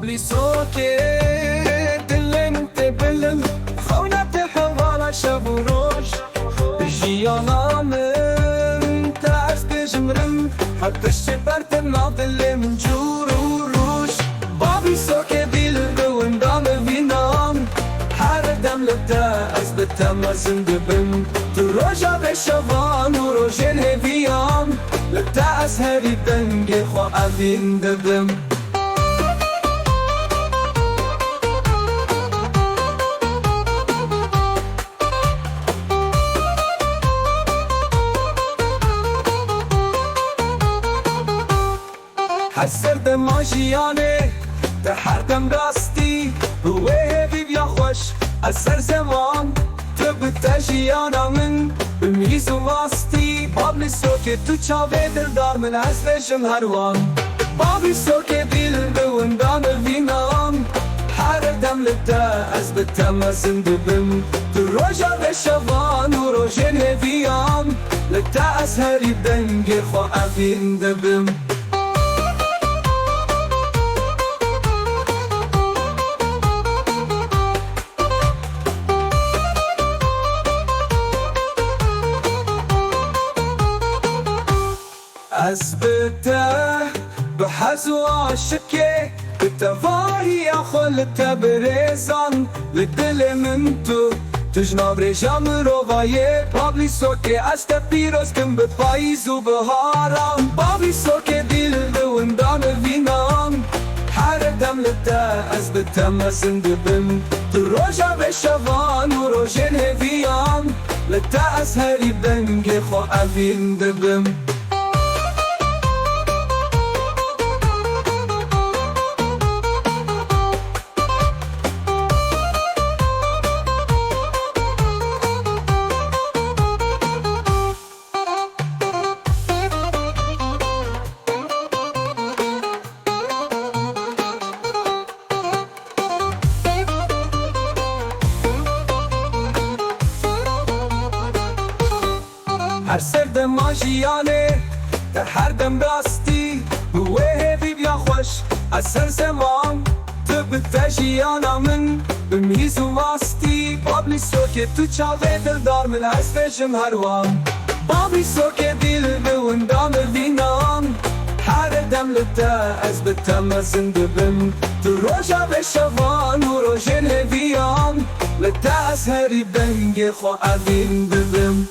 بابلی سوکه دلم تبلم خونت حوالا شب و روش جیانم ترس بجمرم حتش برتم نادلم جور و روش بابلی سوکه دیل دوندام وینام هر دم لبتا از بتم زنده بم تو روژا به شوان و روژن هویام لبتا از هری بنگ خواه اوین دبم حسر دم جیانه ده هر دم راستی روی بیا خوش از سر زمان تو بتا جیانا من بمیز و واسطی بابلی سوکه تو چاوه دلدار من از بشم هروان بابلی سوکه دیل دوندان وینام هر دم لبتا از بتم زنده بم تو روژا به شوان و روژن هویام لبتا از هری دنگ خواه اوین دبم از بته بحزو عاشقه بتفاهی خل تبرزان لدل من تو تجناب رجام روایه بابلی سوکه از تپیروز کم به پاییز و بهاران بابلی سوکه دیل دوندان وینام هر دم لبتا از بتم زنده بم تو روژا به شوان و روژن هویام لبتا از هری بنگ خواه اوین دبم هر سر دم جیانه در هر دم راستی روی بیا خوش از سر زمان تو بتا جیانا من بمیز و واسطی بابلی سوکه تو چاوه دلدار من از بشم هروان بابلی سوکه دیل دوندام وینام هر دم لبتا از بتم زنده بم تو روژا به شوان و روژن هویام لبتا از هری بنگ خواه اوین دبم